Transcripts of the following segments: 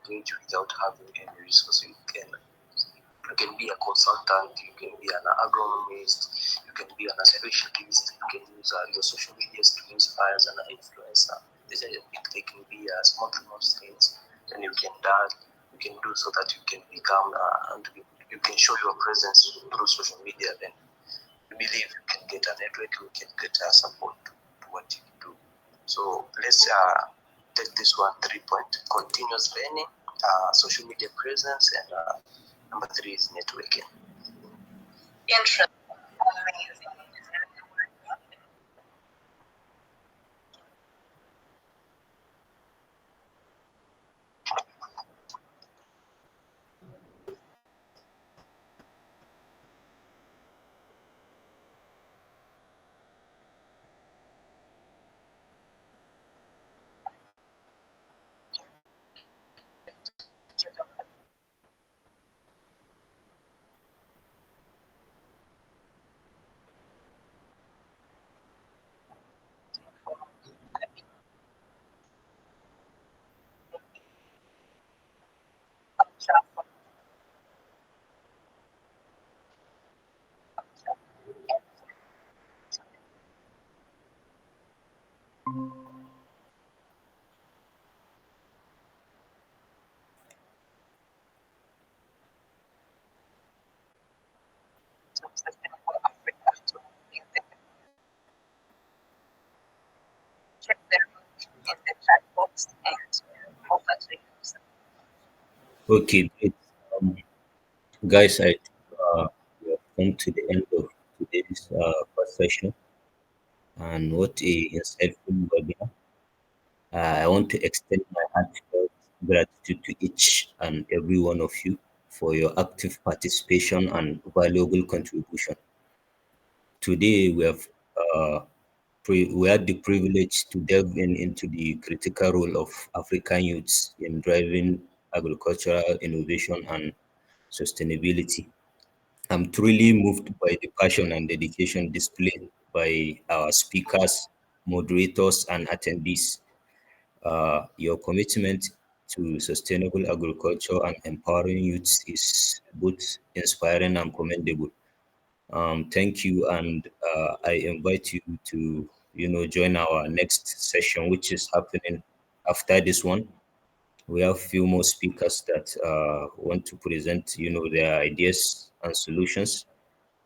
engage without having any resource. You can be a consultant, you can be an agronomist, you can be an specialist, you can use your social medias to inspire as an influencer. They can be a small things, and you can do so that you can become and you can show your presence through social media. Then we believe you can get a network, you can get support to what you do. So let's take this 3 point: continuous learning, social media presence, and number 3 is networking. Interesting. Amazing. Okay, great. Um, Guys, we have come to the end of today's first session, and what a insightful webinar. I want to extend my heartfelt gratitude to each and every one of you for your active participation and valuable contribution. Today, we had the privilege to delve into the critical role of African youths in driving agricultural innovation and sustainability. I'm truly moved by the passion and dedication displayed by our speakers, moderators, and attendees. Your commitment to sustainable agriculture and empowering youths is both inspiring and commendable. Thank you, and I invite you to join our next session, which is happening after this one. We have few more speakers that want to present their ideas and solutions.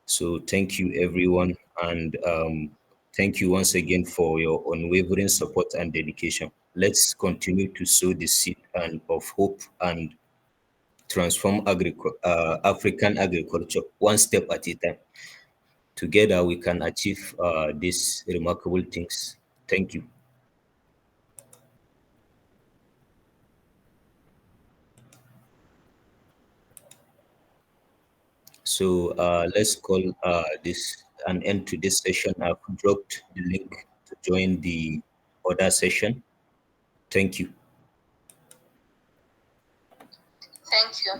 So thank you, everyone, and thank you once again for your unwavering support and dedication. Let's continue to sow the seed and of hope and transform African agriculture one step at a time. Together, we can achieve these remarkable things. Thank you. So let's call this an end to this session. I've dropped the link to join the other session. Thank you. Thank you.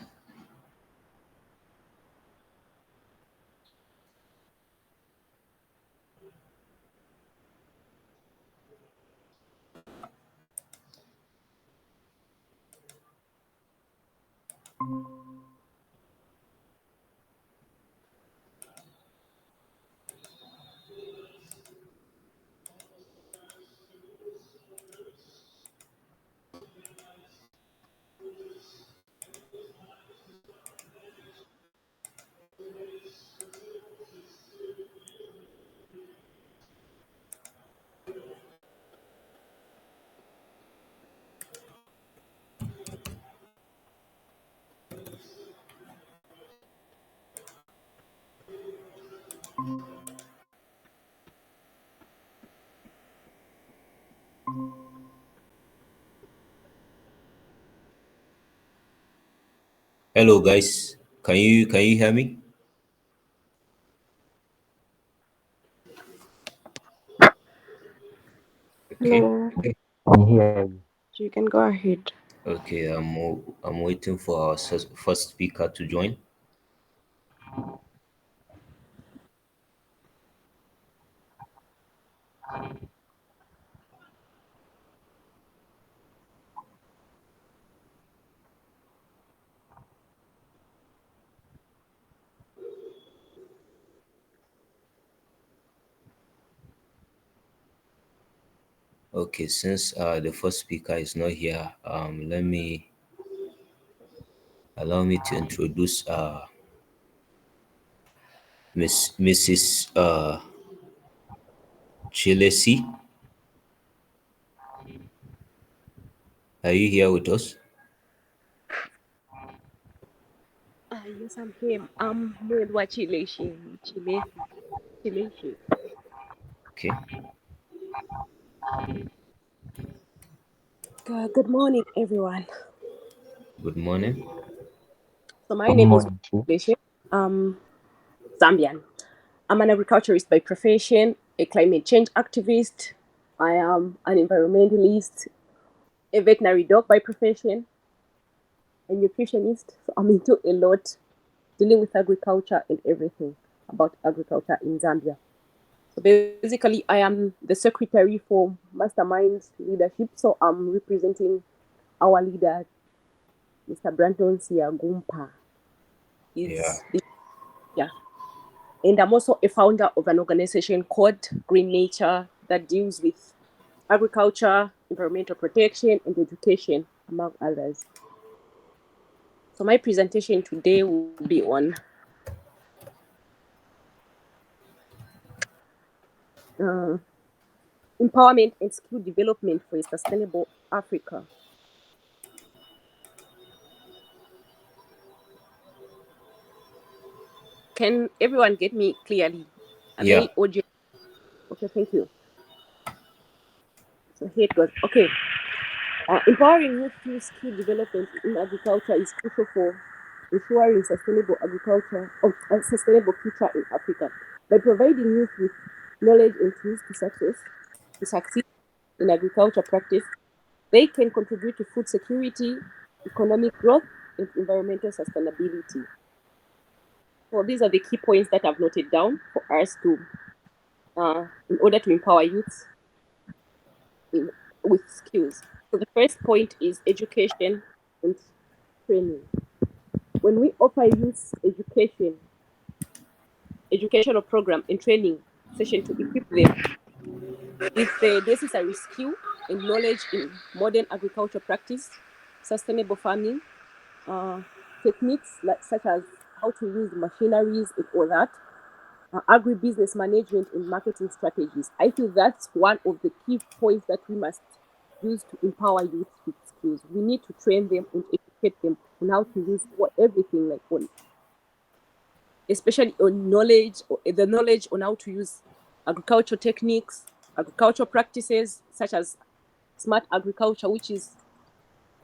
Hello, guys. Can you hear me? Okay. Hello, Can hear you. you can go ahead. Okay. I'm waiting for our first speaker to join. Okay, since the first speaker is not here, allow me to introduce Mrs. Chilesi. Are you here with us? Yes, I'm here. I'm with what Chileshi. Okay. Good morning, everyone. Good morning. So my Good name is morning, Chief. Chileshi. Zambian. I'm an agriculturist by profession, a climate change activist. I am an environmentalist, a veterinary dog by profession, a nutritionist. So I'm into a lot dealing with agriculture and everything about agriculture in Zambia. So basically, I am the secretary for Mastermind Leadership. So I'm representing our leader, Mr. Brandon Siagumpa. Yeah. Is the, yeah, and I'm also a founder of an organization called Green Nature that deals with agriculture, environmental protection, and education, among others. So my presentation today will be on uh, empowerment and skill development for a sustainable Africa. Can everyone get me clearly? Am Yeah. I audio? Okay, thank you. So here it goes. Okay. Empowering youth through skill development in agriculture is crucial for ensuring sustainable agriculture or a sustainable future in Africa. By providing youth with knowledge and tools to succeed in agriculture practice, they can contribute to food security, economic growth, and environmental sustainability. So these are the key points that I've noted down for us to, in order to empower youth in, with skills. So the first point is education and training. When we offer youth educational program and training session to equip them with the necessary skill and knowledge in modern agriculture practice, sustainable farming, uh, techniques such as how to use machineries and all that, agribusiness management and marketing strategies. I feel that's one of the key points that we must use to empower youth with skills. We need to train them and educate them on how to use everything, like on, especially on knowledge, or the knowledge on how to use agricultural techniques, agricultural practices such as smart agriculture, which is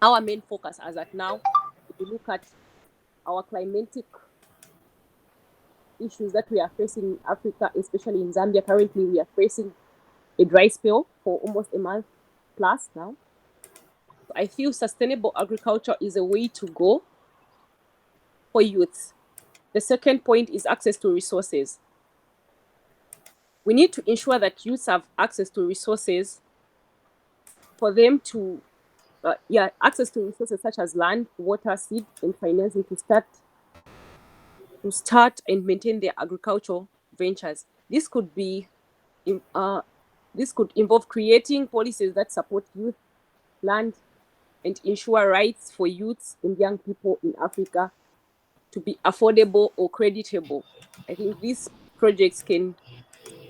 our main focus as at now. If you look at our climatic issues that we are facing in Africa, especially in Zambia, currently we are facing a dry spell for almost a month plus now. I feel sustainable agriculture is a way to go for youth. The second point is access to resources. We need to ensure that youths have access to resources for them to, access to resources such as land, water, seed, and financing to start and maintain their agricultural ventures. In, uh, this could involve creating policies that support youth, land, and ensure rights for youths and young people in Africa to be affordable or creditable. I think these projects can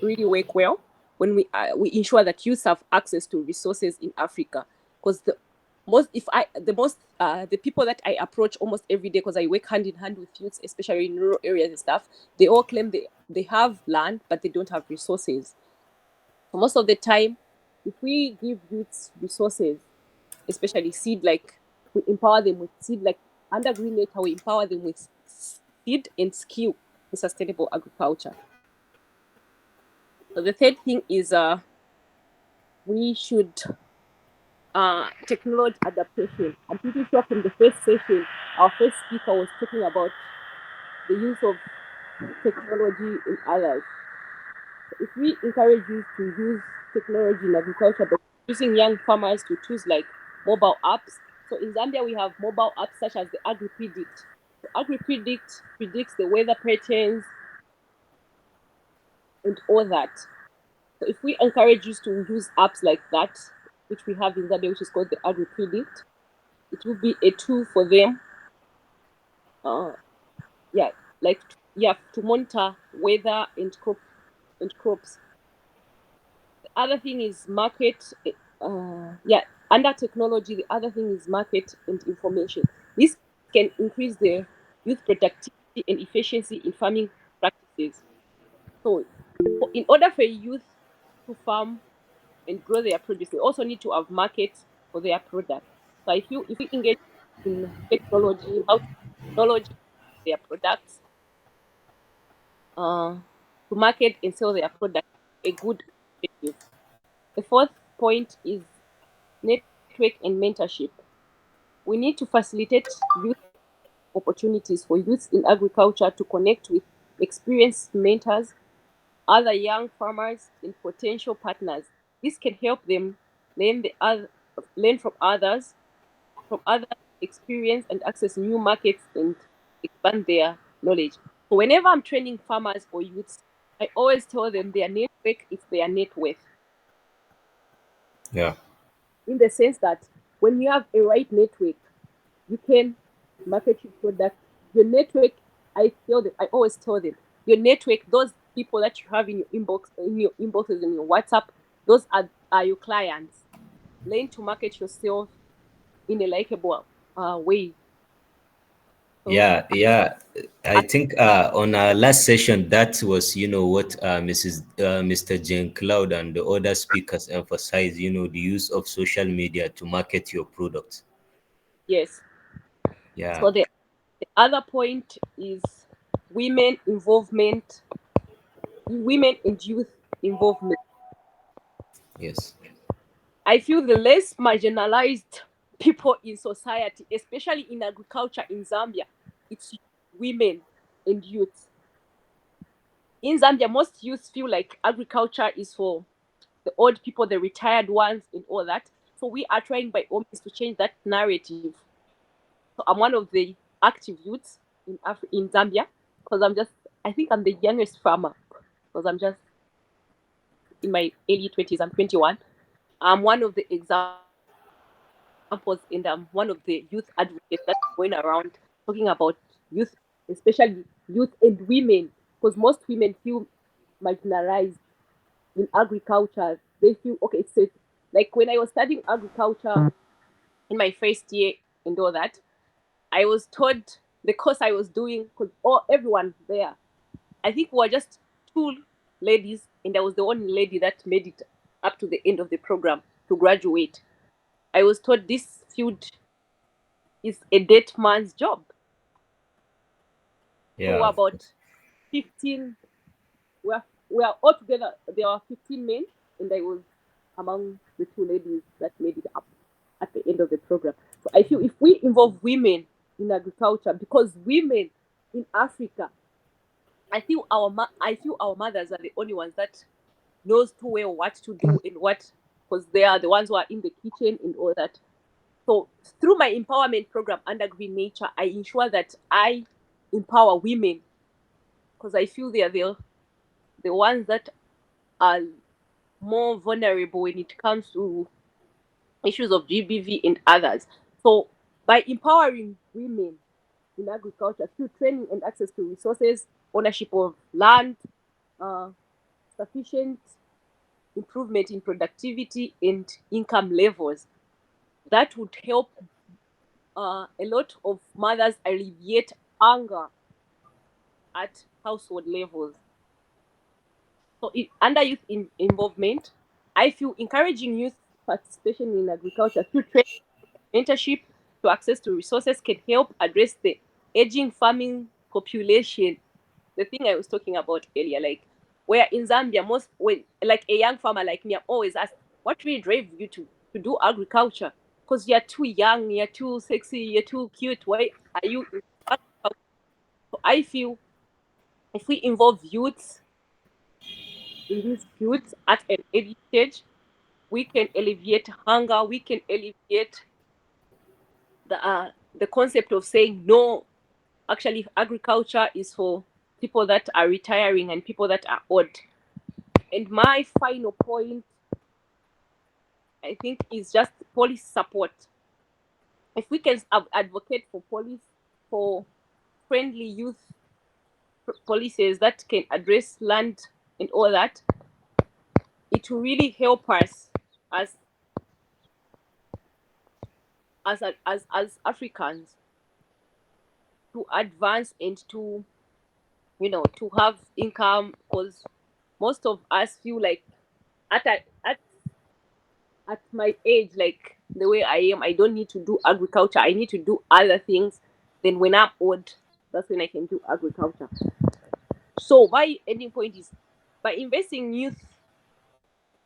really work well when we ensure that youth have access to resources in Africa. Because the people that I approach almost every day, because I work hand in hand with youths, especially in rural areas and stuff, they all claim they have land but they don't have resources. So most of the time, if we give youths resources, especially seed, like we empower them with seed, like under Green Nature, we empower them with seed and skill in sustainable agriculture. So the third thing is we should technology adaptation. I'm pretty sure from the first session, our first speaker was talking about the use of technology in others. If we encourage youth to use technology in agriculture, but using young farmers to choose like mobile apps. So in Zambia, we have mobile apps such as the AgriPredict. So AgriPredict predicts the weather patterns and all that. So if we encourage you to use apps like that, which we have in Zambia, which is called the Agri Predict, it will be a tool for them. Yeah, like to monitor weather and crops. The other thing is market. Under technology, the other thing is market and information. This can increase the youth productivity and efficiency in farming practices. So, in order for youth to farm and grow their produce, they also need to have markets for their product. So, if we engage in technology, how to technology their products, to market and sell their product, a good initiative. The fourth point is network and mentorship. We need to facilitate youth opportunities for youths in agriculture to connect with experienced mentors, other young farmers, and potential partners. This can help them learn from others, experience and access new markets and expand their knowledge. So whenever I'm training farmers or youths, I always tell them their network is their net worth. Yeah. In the sense that when you have a right network, you can market your product. Your network, I always tell them, your network, those people that you have in your inboxes, in your WhatsApp, those are your clients. Learn to market yourself in a likable way. So, Yeah. I think on our last session, that was, what Mr. Jane Cloud and the other speakers emphasized, the use of social media to market your product. yes. Yeah. So the other point is women involvement, women and youth involvement. Yes. I feel the less marginalized people in society, especially in agriculture in Zambia, it's women and youth. In Zambia, most youth feel like agriculture is for the old people, the retired ones, and all that. So we are trying by all means to change that narrative. So I'm one of the active youths in Zambia because I think I'm the youngest farmer because I'm just in my early 20s. I'm 21. I'm one of the examples and I'm one of the youth advocates that's going around talking about youth, especially youth and women, because most women feel marginalized in agriculture. They feel okay. Like when I was studying agriculture in my first year and all that, I was told the course I was doing because everyone there, I think we were just two ladies, and I was the only lady that made it up to the end of the program to graduate. I was told this field is a dead man's job. So Yeah. we're Of about course. 15, we are all together, there were 15 men, and I was among the two ladies that made it up at the end of the program. So I feel if we involve women in agriculture, because women in Africa, I feel our mothers are the only ones that knows too well what to do and what, because they are the ones who are in the kitchen and all that. So through my empowerment program under Green Nature, I ensure that I empower women because I feel they are the ones that are more vulnerable when it comes to issues of GBV and others. So by empowering women in agriculture through training and access to resources, ownership of land, uh, sufficient improvement in productivity and income levels, that would help a lot of mothers alleviate anger at household levels. So, under involvement, I feel encouraging youth participation in agriculture through training, mentorship, to access to resources can help address the aging farming population. The thing I was talking about earlier, like where in Zambia, most when like a young farmer like me, I'm always asked, what really drove you to do agriculture? Because you're too young, you're too sexy, you're too cute. Why are you in agriculture? So I feel if we involve youths in these fields at an early stage, we can alleviate hunger, we can alleviate the concept of saying no. Actually, agriculture is for people that are retiring and people that are old. And my final point, I think, is just police support. If we can advocate for for friendly youth policies that can address land and all that, it will really help us as as Africans to advance and to, to have income, because most of us feel like at a, at my age, like the way I am, I don't need to do agriculture. I need to do other things. Then when I'm old, that's when I can do agriculture. So my ending point is, by investing youth,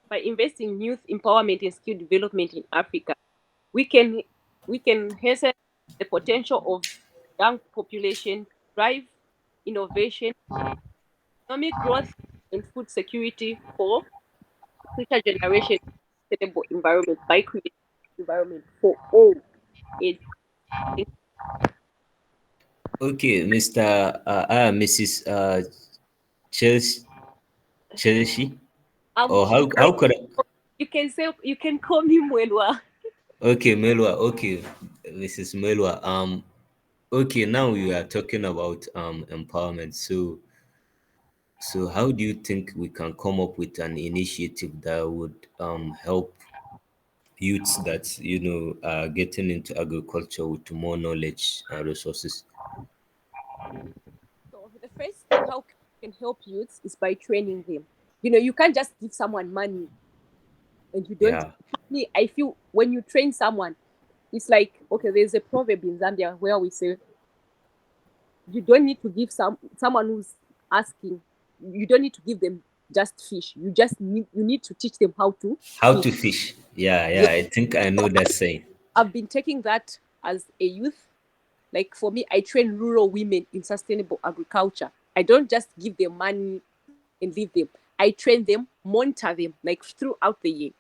by investing in youth empowerment and skill development in Africa, we can we can hasten the potential of young population, drive innovation, economic growth, and food security for future generations, sustainable environment by creating environment for all. It, Okay, Mrs. Chelsea, um, or how could I? you can call me Mwelwa. Okay, Melwa. Okay, Mrs. Melwa. Okay, now we are talking about empowerment. So how do you think we can come up with an initiative that would help youths that are getting into agriculture with more knowledge and resources? So the first thing how we can help youths is by training them. You can't just give someone money and you don't. Yeah. Me, I feel when you train someone, it's like, okay, there's a proverb in Zambia where we say you don't need to give someone who's asking, you don't need to give them just fish. You need to teach them how to How fish. to fish? Yeah, Yeah, yeah. I think I know that saying. I've been taking that as a youth. Like for me, I train rural women in sustainable agriculture. I don't just give them money and leave them. I train them, monitor them like throughout the year.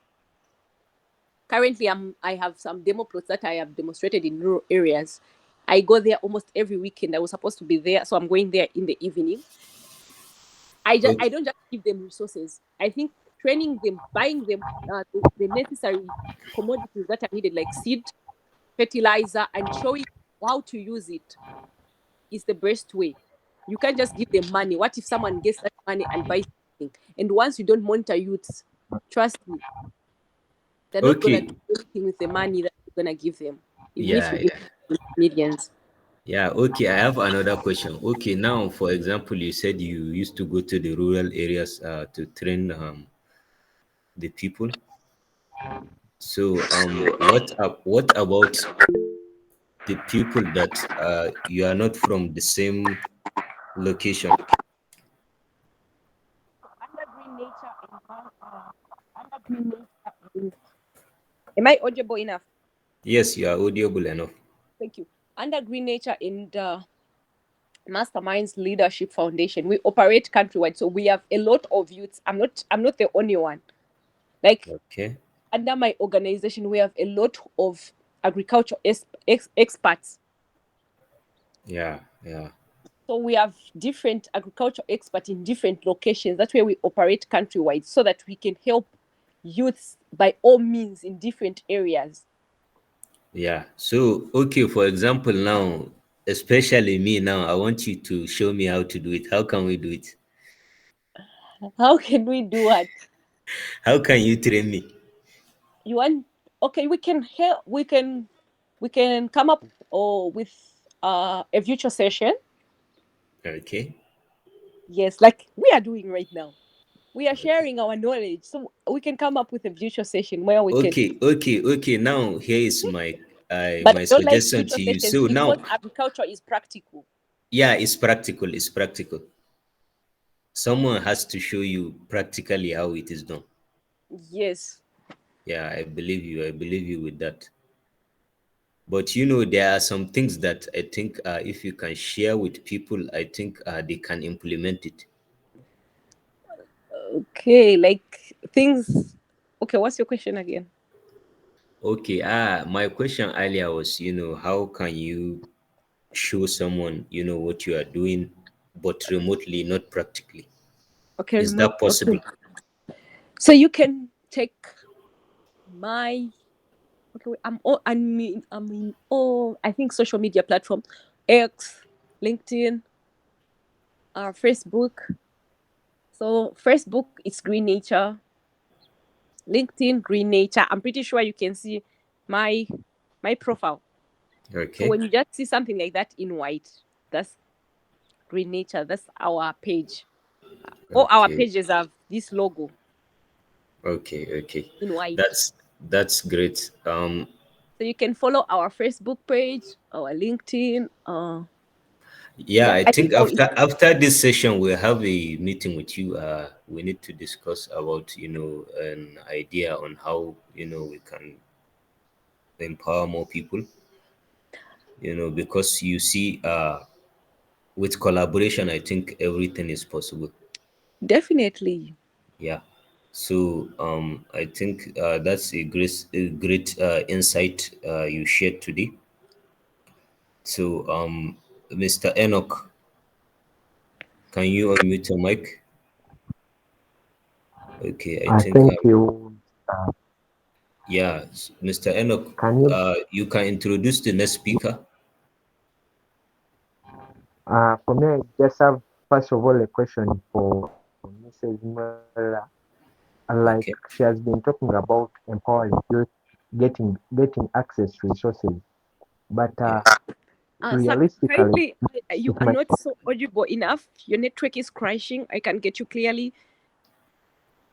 Currently, I have some demo plots that I have demonstrated in rural areas. I go there almost every weekend. I was supposed to be there, so I'm going there in the evening. I Okay. don't just give them resources. I think training them, buying them the necessary commodities that are needed, like seed, fertilizer, and showing how to use it is the best way. You can't just give them money. What if someone gets that money and buys something? And once you don't monitor youths, trust me, they're not gonna Okay. do anything with the money that you're gonna give them, even if Yeah, you give yeah. them millions. Yeah, okay. I have another question. Okay, now, for example, you said you used to go to the rural areas to train the people. So, what about the people that you are not from the same location? Under green nature and under green nature and am I audible enough? Yes, you are audible enough. Thank you. Under green nature and Masterminds Leadership Foundation, we operate countrywide, so we have a lot of youths. I'm not the only one. Like Okay. under my organization, we have a lot of agriculture experts. Yeah, yeah, So we have different agriculture experts in different locations. That's where we operate countrywide, so that we can help youths by all means in different areas. yeah. So, okay, for example, now, especially me now, I want you to show me how to do it. How can we do it? How can we do it? How can you train me? You want? Okay, we can help. We can come up with a future session. Okay. Yes, like we are doing right now. We are sharing our knowledge, so we can come up with a future session where we can. Okay. Now here is my But I my don't like suggestion future to you. sessions So because now, agriculture is practical. yeah, it's practical. It's practical. Someone has to show you practically how it is done. Yes. Yeah, I believe you. I believe you with that. But there are some things that I think if you can share with people, I think they can implement it. Okay, like things. Okay, what's your question again? Okay. My question earlier was, how can you show someone, what you are doing, but remotely, not practically? Okay, Is remote. that possible? Okay. So you can take my I'm in all, I think, social media platform: X, LinkedIn, Facebook. So Facebook it's Green Nature, LinkedIn Green Nature. I'm pretty sure you can see my profile. So Okay. when you just see something like that in white, that's Green Nature. That's our page. All our Okay. pages have this logo Okay. Okay. in white. That's great. So you can follow our Facebook page, our LinkedIn. Yeah, Yeah, I I think think our after this session we'll have a meeting with you. We need to discuss about an idea on how we can empower more people. Because you see, with collaboration, I think everything is possible. definitely. Yeah. So I think that's a great insight you shared today. So Mr. Enoch, can you unmute your mic? Okay, I think Thank you. yeah, Mr. Enoch, Can you, you can introduce the next speaker. for me, I just have, first of all, a question for Mrs. Muller. Like, Okay. she has been talking about empowering youth, getting access to resources. But Yes. Sir, realistically, kindly, you it are might, not so audible enough. Your network is crashing. I can get you clearly.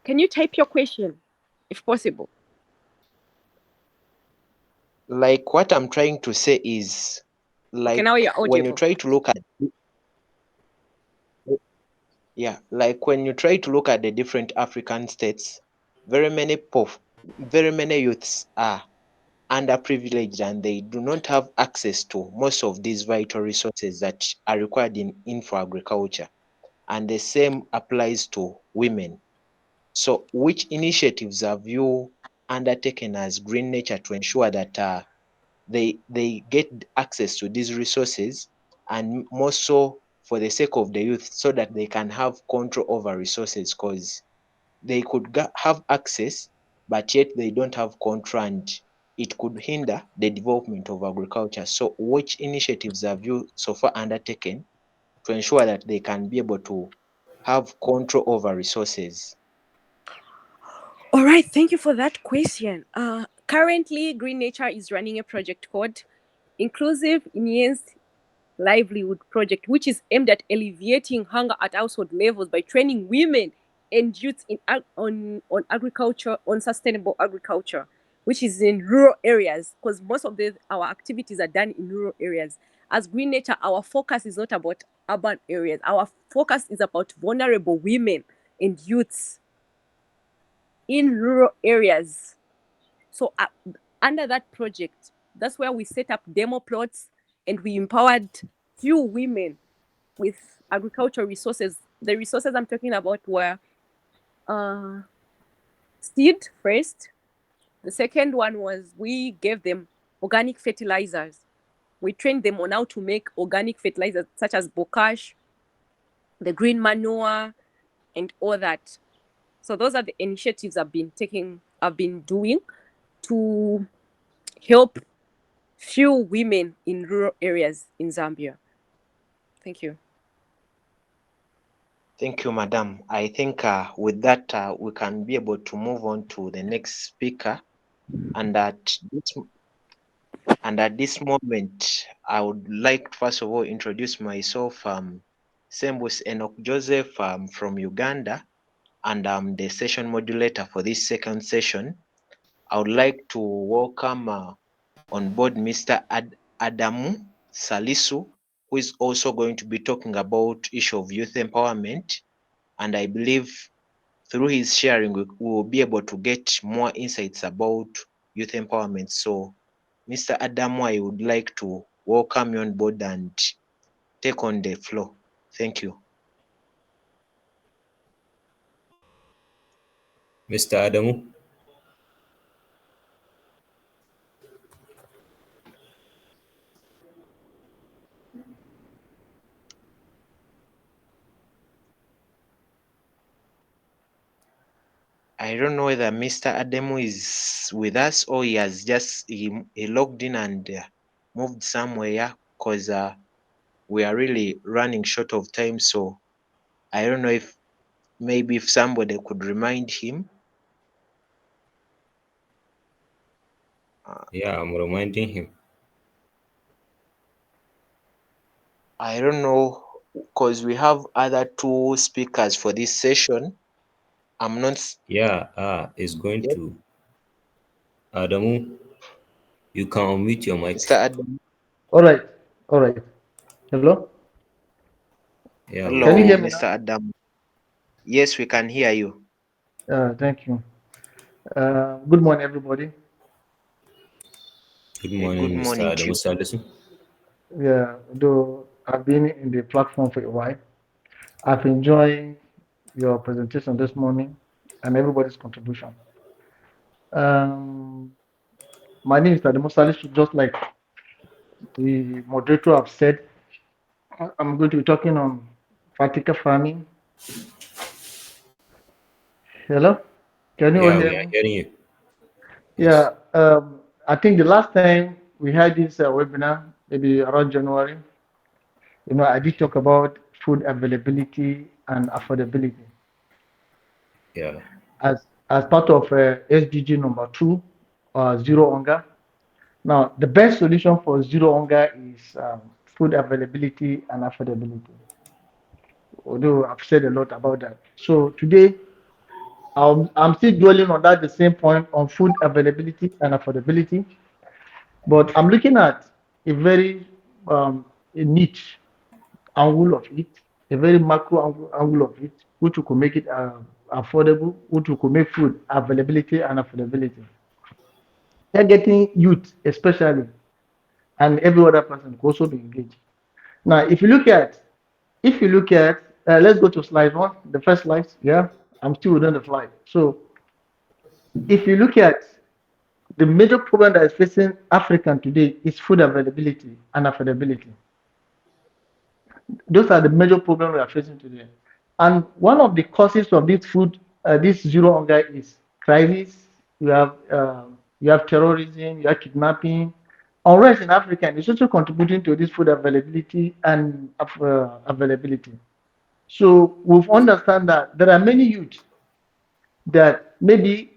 Can you type your question, if possible? Like what I'm trying to say is, Okay, like now you're when you audible. try to look at, yeah, like when you try to look at the different African states, very many very many youths are underprivileged and they do not have access to most of these vital resources that are required in for agriculture. And the same applies to women. So, which initiatives have you undertaken as Green Nature to ensure that they get access to these resources, and more so for the sake of the youth, so that they can have control over resources? Because they could have access, but yet they don't have control, and it could hinder the development of agriculture. So, which initiatives have you so far undertaken to ensure that they can be able to have control over resources? All right, thank you for that question. Currently, Green Nature is running a project called Inclusive Enhanced Livelihood Project, which is aimed at alleviating hunger at household levels by training women and youth on agriculture, on sustainable agriculture, which is in rural areas, because most of our activities are done in rural areas. As Green Nature, our focus is not about urban areas. Our focus is about vulnerable women and youths in rural areas. So under that project, that's where we set up demo plots and we empowered few women with agricultural resources. The resources I'm talking about were seed first. The second one was we gave them organic fertilizers. We trained them on how to make organic fertilizers such as bokash, the green manure, and all that. So those are the initiatives I've been doing to help few women in rural areas in Zambia. Thank you. Thank you, Madam. I think with that, we can be able to move on to the next speaker. And at this moment, I would like, first of all, introduce myself. Sembus Enoch Joseph from Uganda, and I'm the session modulator for this second session. I would like to welcome on board Mr. Adamu Salisu, who is also going to be talking about issue of youth empowerment. And I believe through his sharing, we will be able to get more insights about youth empowerment. So, Mr. Adamu, I would like to welcome you on board and take on the floor. Thank you. Mr. Adamu. I don't know whether Mr. Ademu is with us or he has just he logged in and moved somewhere, because we are really running short of time. So I don't know if maybe if somebody could remind him. Yeah, I'm reminding him. I don't know, because we have other two speakers for this session. I'm not. Yeah, it's going to Adamu. You can unmute your mic. Mr. Ademu. All right. All right. Hello? Yeah, we Can you can. Hello, hear me Mr. now? Ademu. Yes, we can hear you. Thank you. Good morning, everybody. Good Good morning, Mr. morning to Adamu you. Salisu. Yeah, though I've been in the platform for a while, I've enjoyed your presentation this morning and everybody's contribution. Um, my name is Ademo Salisu, just like the moderator have said. I'm going to be talking on vertical farming. Hello? Can you all Yeah, hear we are me? hearing you. Yes. Yeah, I think the last time we had this webinar, maybe around January, I did talk about food availability and affordability Yeah. as part of SDG number 2, zero hunger. Now, the best solution for zero hunger is food availability and affordability. Although I've said a lot about that. So today, I'm still dwelling on that the same point on food availability and affordability, but I'm looking at a very a niche angle of it, a very macro angle of it, which could make it affordable, which could make food availability and affordability. They're getting youth, especially, and every other person could also be engaged. Now, if you look at, let's go to slide 1, the first slide. Yeah, I'm still within the slide. So, if you look at the major problem that is facing African today is food availability and affordability. Those are the major problems we are facing today. And one of the causes of this zero hunger is crisis. You have terrorism, you have kidnapping, unrest in Africa, and it's also contributing to this food availability and availability. So we've understand that there are many youth that maybe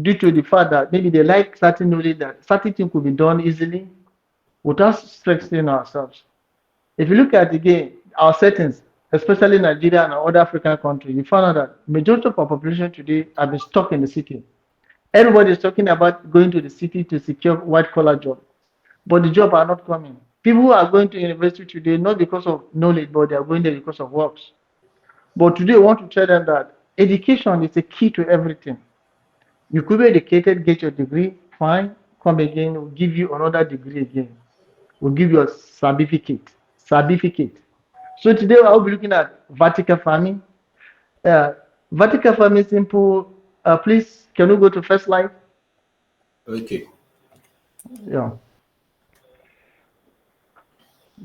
due to the fact that maybe they like certain knowledge that certain things could be done easily without stressing ourselves. If you look at again our settings, especially Nigeria and other African countries, you find out that majority of our population today have been stuck in the city. Everybody is talking about going to the city to secure white collar job, but the job are not coming. People who are going to university today not because of knowledge, but they are going there because of works. But today, I want to tell them that education is the key to everything. You could be educated, get your degree, fine, come again, we'll give you another degree again. We'll give you a certificate. So today I'll be looking at vertical farming. Vertical farming simple. Please, can we go to first slide? Okay. Yeah.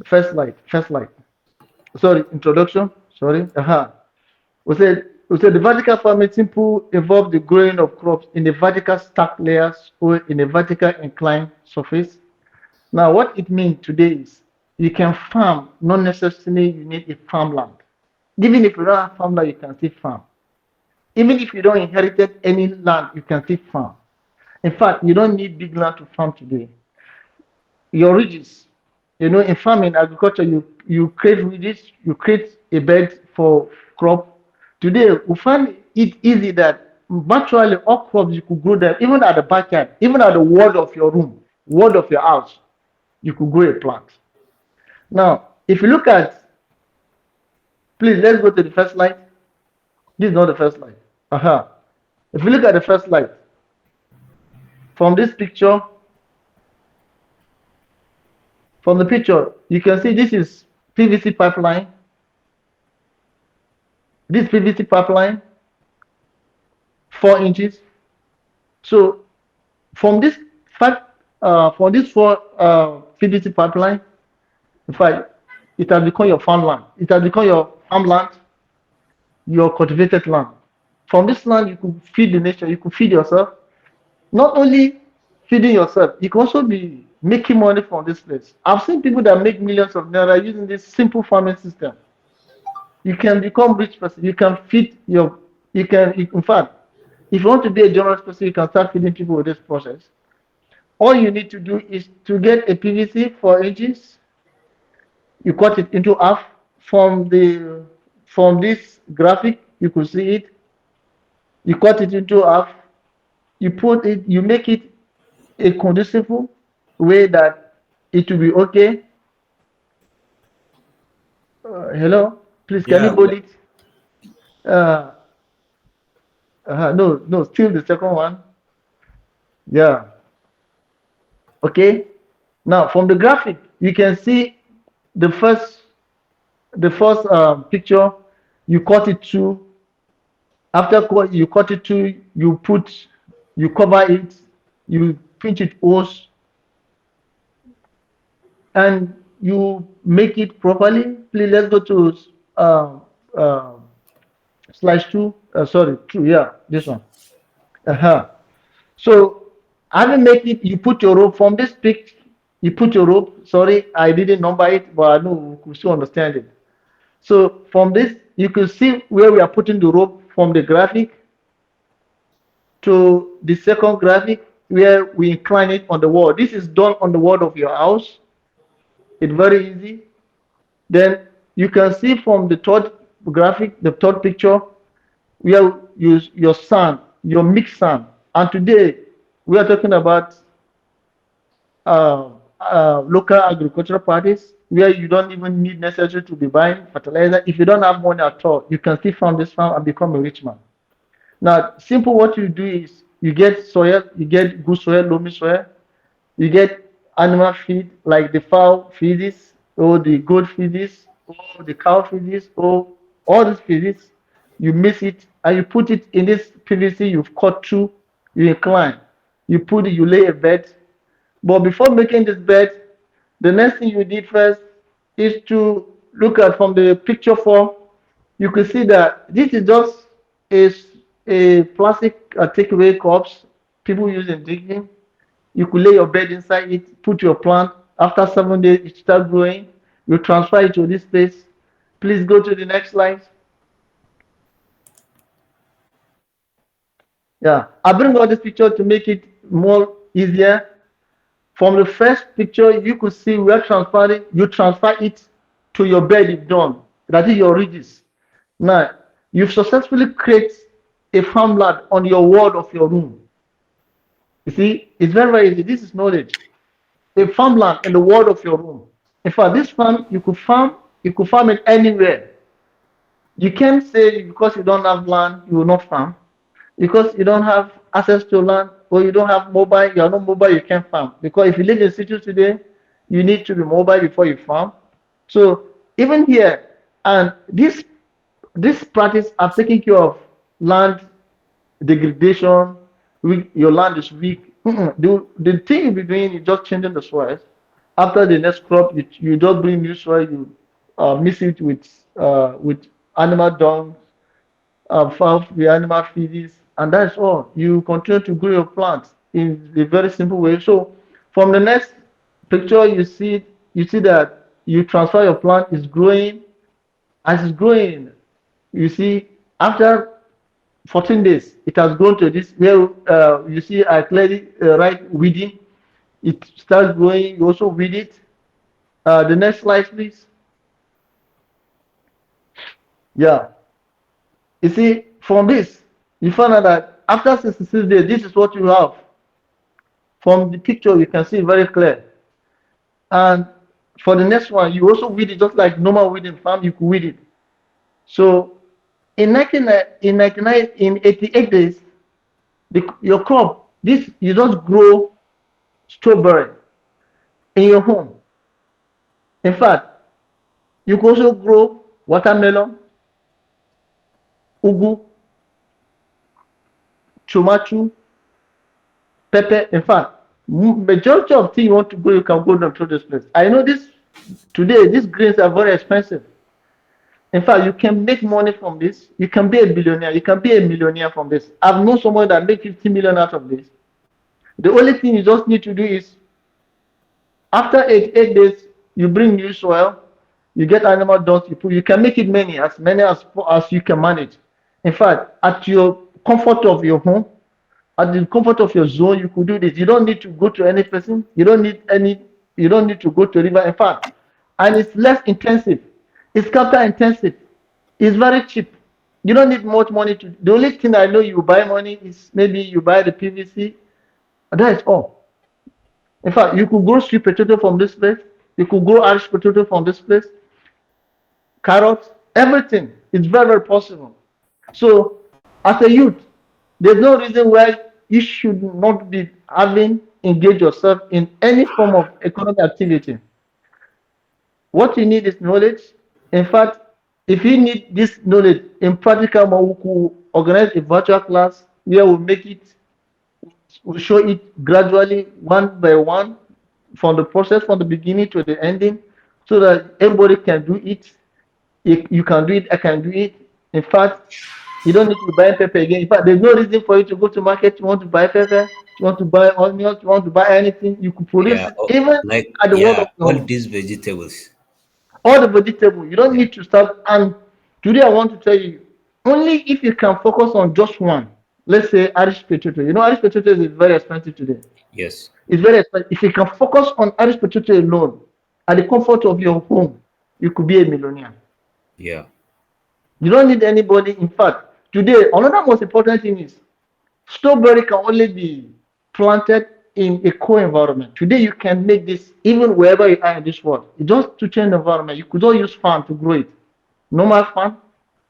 First slide. Sorry, introduction. Sorry. We said the vertical farming simple involves the growing of crops in the vertical stack layers or in a vertical inclined surface. Now, what it means today is you can farm, not necessarily you need a farmland. Even if you don't have farmland, you can still farm. Even if you don't inherit any land, you can still farm. In fact, you don't need big land to farm today. Your ridges, in farming, agriculture, you create ridges, you create a bed for crop. Today, we find it easy that virtually all crops you could grow them, even at the backyard, even at the wall of your room, wall of your house, you could grow a plant. Now, if you look at, please, let's go to the first slide. This is not the first slide. If you look at the first slide, from this picture, you can see this is PVC pipeline. This PVC pipeline, 4 inches. So from this 4 PVC pipeline, in fact, it has become your farmland. It has become your farmland, your cultivated land. From this land, you could feed the nation, you could feed yourself. Not only feeding yourself, you can also be making money from this place. I've seen people that make millions of naira using this simple farming system. You can become rich person. You can feed your, in fact, if you want to be a generous person, you can start feeding people with this process. All you need to do is to get a PVC 4 inches. You cut it into half. From this graphic, you could see it. You cut it into half. You make it a conducive way that it will be okay. Hello, please, can you Yeah, hold it? Uh, no, no, still the second one. Yeah. Okay. Now, from the graphic, you can see the first picture. You cut it to. After you cut it to, you cover it, you pinch it hose, and you make it properly. Please, let's go to uh, uh, slash two. Sorry, two. Yeah, this one. So having made it, you put your rope from this pic. You put your rope. Sorry, I didn't number it, but I know we could still understand it. So from this, you can see where we are putting the rope from the graphic to the second graphic where we incline it on the wall. This is done on the wall of your house. It's very easy. Then you can see from the third graphic, the third picture, where use your sand, your mixed sand. And today we are talking about local agricultural practice where you don't even need necessarily to be buying fertilizer. If you don't have money at all, you can still farm this farm and become a rich man. Now, simple what you do is you get soil, you get good soil, loamy soil, you get animal feed like the fowl feeds or the goat feeds or the cow feeds or all these feeds. You mix it and you put it in this PVC you've cut through, you incline. You put it, you lay a bed. But before making this bed, the next thing you did first is to look at from the picture 4. You can see that this is just a plastic takeaway cups people use in drinking. You could lay your bed inside it, put your plant. After 7 days, it starts growing. You transfer it to this place. Please go to the next slide. Yeah, I bring all this picture to make it more easier. From the first picture, you could see we are transferring. You transfer it to your bed if done. That is your ridges. Now, you've successfully created a farmland on your wall of your room. You see, it's very, very easy. This is knowledge. A farmland in the wall of your room. In fact, this farm you could farm it anywhere. You can't say because you don't have land, you will not farm. Because you don't have access to land or you don't have mobile, you are not mobile, you can't farm. Because if you live in cities today, you need to be mobile before you farm. So even here, and this practice of taking care of land degradation, your land is weak. The thing you'll be doing is just changing the soil. After the next crop, you just bring new soil, you mix it with animal dung, found the animal feeds, and that's all. You continue to grow your plants in a very simple way. So from the next picture, you see that you transfer your plant is growing. As it's growing, you see after 14 days, it has grown to this where you see I clearly write weeding. It starts growing. You also weed it. The next slide, please. Yeah. You see, from this, you find out that after 66 days, this is what you have. From the picture, you can see very clear. And for the next one, you also weed it just like normal weeding farm, you could weed it. So in 88 days, your crop, this you just grow strawberry in your home. In fact, you can also grow watermelon, ugu, tomato, pepper. In fact, majority of things you want to go, you can go them through this place. I know this today, these greens are very expensive. In fact, you can make money from this. You can be a billionaire. You can be a millionaire from this. I've known someone that made 50 million out of this. The only thing you just need to do is after 8 days, you bring new soil, you get animal dung, you can make it many as you can manage. In fact, at your comfort of your home, at the comfort of your zone, you could do this. You don't need to go to any person. You don't need to go to river. In fact, and it's less intensive. It's capital intensive. It's very cheap. You don't need much money to. The only thing I know you buy money is maybe you buy the PVC. That is all. In fact, you could grow sweet potato from this place. You could grow Irish potato from this place. Carrots, everything. It's very, very possible. So, as a youth, there's no reason why you should not be having engaged yourself in any form of economic activity. What you need is knowledge. In fact, if you need this knowledge in practical mode, we could organize a virtual class where we make it, we show it gradually, one by one, from the process from the beginning to the ending, so that everybody can do it. If you can do it, I can do it. In fact, you don't need to buy pepper again. In fact, there's no reason for you to go to market. You want to buy pepper, you want to buy onions, you want to buy anything, you could produce Yeah, it even like at the word yeah, of your all home. these vegetables. All the vegetable, you don't Yeah, need to start. And today I want to tell you, only if you can focus on just one. Let's say Irish potato. You know, Irish potato is very expensive today. yes, It's very expensive. If you can focus on Irish potato alone at the comfort of your home, you could be a millionaire. yeah, You don't need anybody. In fact, today, another most important thing is strawberry can only be planted in a co-environment. Today, you can make this even wherever you are in this world. You just to change the environment. You could all use fan to grow it. Normal fan,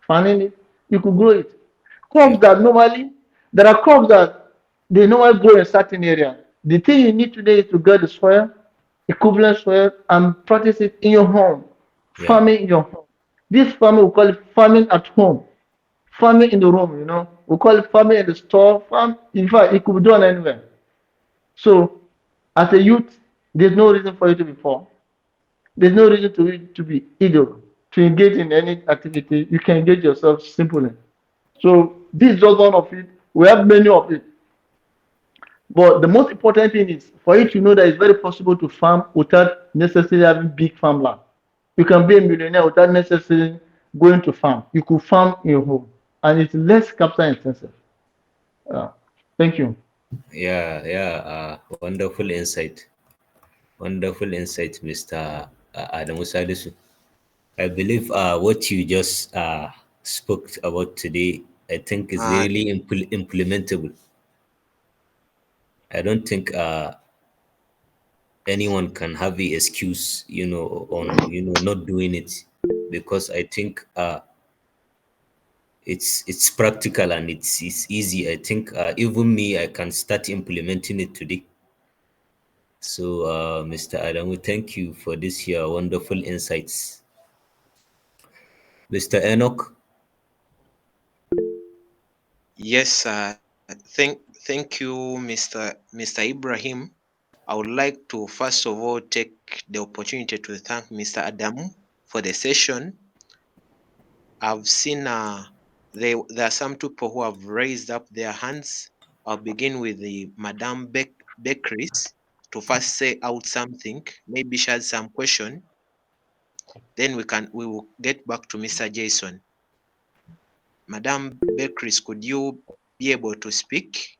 fanning it, you could grow it. yeah, Crops that normally, there are crops that they normally grow in certain area. The thing you need today is to get the soil, equivalent soil, and practice it in your home, yeah, farming in your home. This farming we call it farming at home, farming in the room. We call it farming in the store. Farm, in fact, it could be done anywhere. So, as a youth, there's no reason for you to be poor. There's no reason to be idle, to engage in any activity. You can engage yourself simply. So this is just one of it. We have many of it. But the most important thing is for you to know that it's very possible to farm without necessarily having big farmland. You can be a millionaire without necessarily going to farm. You could farm in your home, and it's less capital intensive. Uh, Thank you. yeah, yeah. Wonderful insight. Wonderful insight, Mr. Adamu Salisu. I believe what you just spoke about today, I think is Uh, really implementable. I don't think anyone can have the excuse, on not doing it, because I think it's practical and it's easy. I think even me, I can start implementing it today. So, Mr. Adamu, thank you for this here wonderful insights. Mr. Enoch, yes, thank you, Mr. Ibrahim. I would like to first of all take the opportunity to thank Mr. Adamu for the session. I've seen there are some people who have raised up their hands. I'll begin with the Madame Becris to first say out something. Maybe she has some question. Then we will get back to Mr. Jason. Madame Becris, could you be able to speak?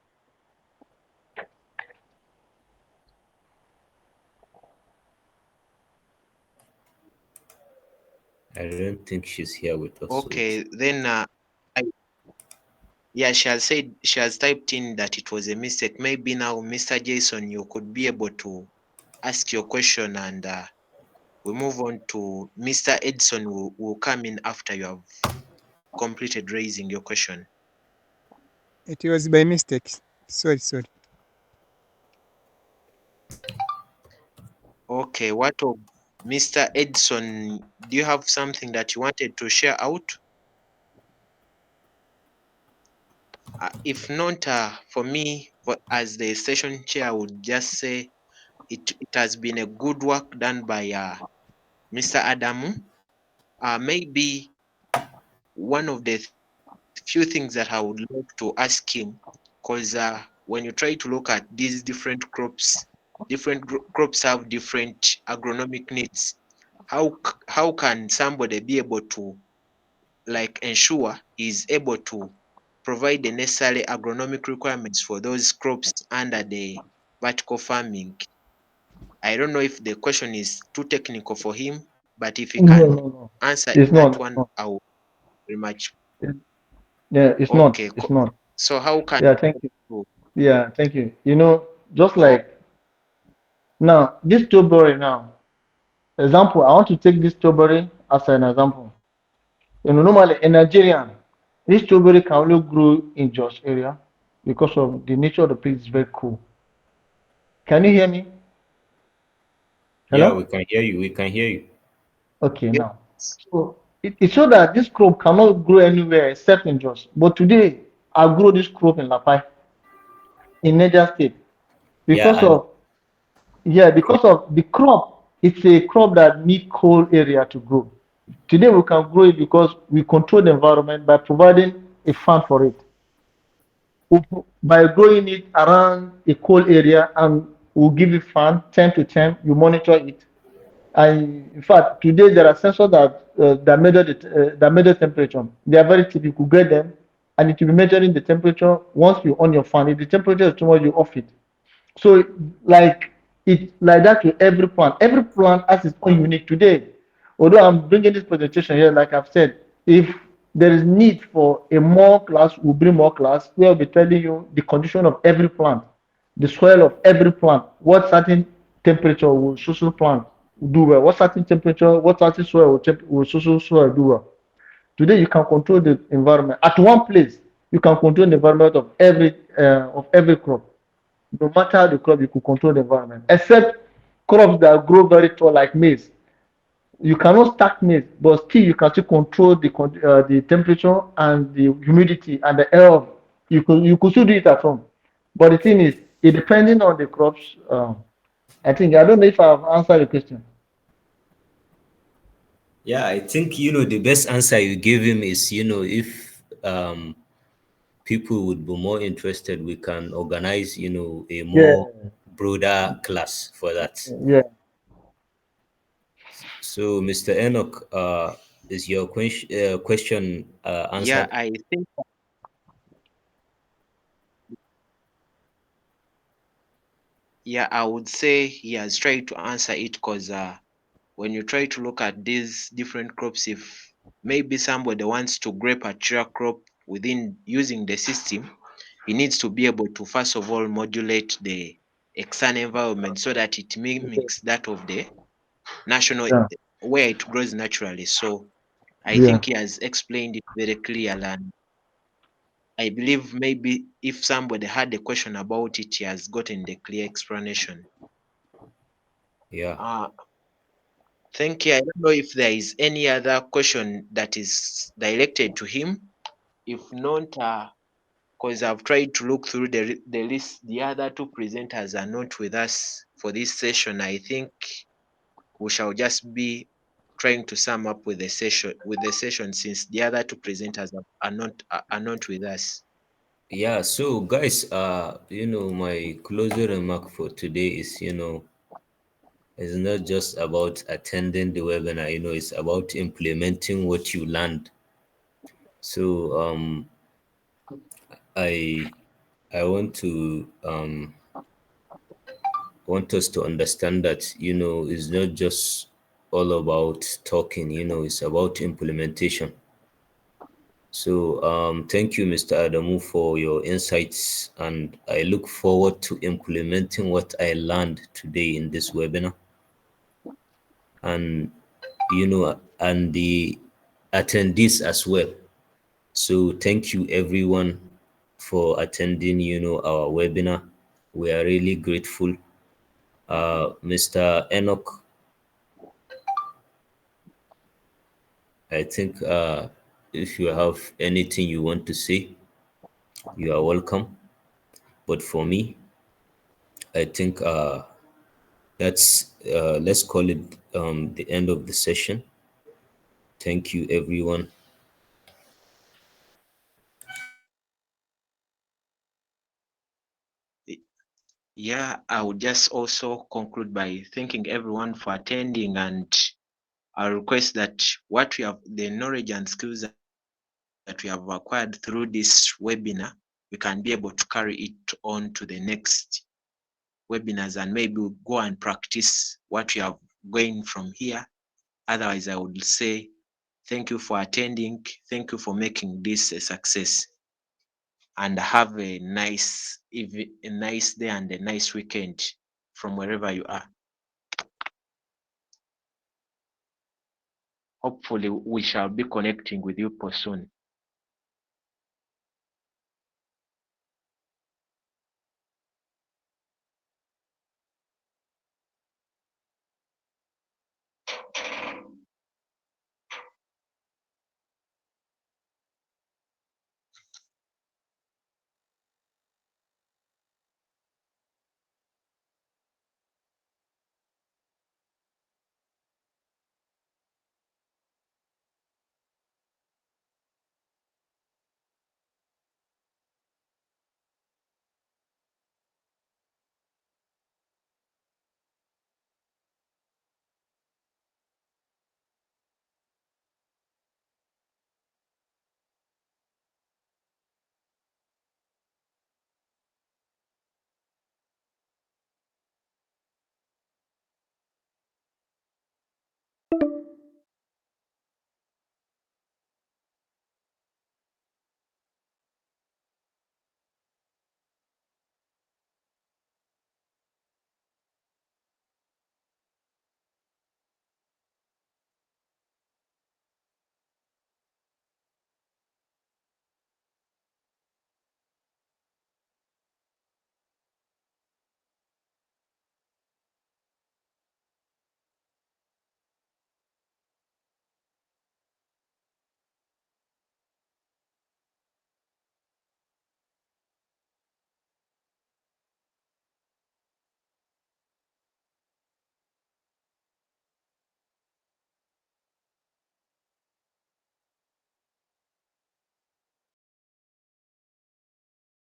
I don't think she's here with us. So Okay, then yeah, she has typed in that it was a mistake. Maybe now, Mr. Jason, you could be able to ask your question, and we move on to Mr. Edson who will come in after you have completed raising your question. It was by mistake. Sorry, sorry. Okay, what of Mr. Edson? Do you have something that you wanted to share out? If not, for me, as the session chair, I would just say it has been a good work done by Mr. Adamu. Maybe one of the few things that I would like to ask him, because when you try to look at these different crops, crops have different agronomic needs. How can somebody be able to like ensure he's able to provide the necessary agronomic requirements for those crops under the vertical farming? I don't know if the question is too technical for him, but if he No, can no, no. answer It's that not. It's one, not. I will very much. It- yeah, it's not. Okay, It's not. so how can Yeah, thank you. you? Yeah, thank you. Just Oh, like now, this strawberry now, example, I want to take this strawberry as an example. Normally in Nigeria, this strawberry can only grow in Jos area because of the nature of the place is very cool. Can you hear me? Yeah, we Hello? can hear you. We can hear you. Okay, yes. now. So it shows that this crop cannot grow anywhere except in Jos. But today, I grow this crop in Lapai, in Niger State, Yeah, because and of because of the crop. It's a crop that need cold area to grow. Today we can grow it because we control the environment by providing a farm for it. By growing it around a cold area, and we'll give it fan 10 to 10, you monitor it. And in fact, today there are sensors that measure temperature. They are very cheap. You could get them, and it will be measuring the temperature once you on your fan. If the temperature is too much, you off it. So like like that with every plant. Every plant has its own unique today. Although I'm bringing this presentation here, like I've said, if there is need for a more class, we'll bring more class. We'll be telling you the condition of every plant, the soil of every plant, what certain temperature will social plant do well, what certain temperature, what certain soil will social soil do well. Today you can control the environment at one place. You can control the environment of every crop. No matter the crop, you could control the environment, except crops that grow very tall like maize. You cannot stack maize, but still you can still control the temperature and the humidity and the air. You could still do it at home. But the thing is, it depending on the crops. I don't know if I've answered the question. yeah, I think the best answer you give him is if people would be more interested, we can organize a Yeah, more broader class for that. yeah. So, Mr. Enoch, is your question Yeah, answered? I think yeah, I would say he has tried to answer it because when you try to look at these different crops, if maybe somebody wants to grow a particular crop within using the system, he needs to be able to first of all modulate the external environment so that it mimics that of the national Yeah, where it grows naturally. So I yeah. think he has explained it very clearly, and I believe maybe if somebody had a question about it, he has gotten the clear explanation. Yeah. Uh, thank you. I don't know if there is any other question that is directed to him. If not, because I've tried to look through the list, the other two presenters are not with us for this session. I think we shall just be trying to sum up with the session since the other two presenters are not with us. Yeah, so guys, my closing remark for today is, it's not just about attending the webinar, it's about implementing what you learned. So I I want us to understand that, it's not just all about talking, it's about implementation. So thank you, Mr. Adamu, for your insights, and I look forward to implementing what I learned today in this webinar, and and the attendees as well. So thank you everyone for attending, our webinar. We are really grateful. Mr. Enoch, I think if you have anything you want to say, you are welcome. But for me, I think that's let's call it the end of the session. Thank you, everyone. Yeah, I would just also conclude by thanking everyone for attending, and I request that what we have, the knowledge and skills that we have acquired through this webinar, we can be able to carry it on to the next webinars, and maybe we'll go and practice what we have gained from here. Otherwise, I would say thank you for attending. Thank you for making this a success, and have a nice day and a nice weekend from wherever you are. Hopefully, we shall be connecting with you soon.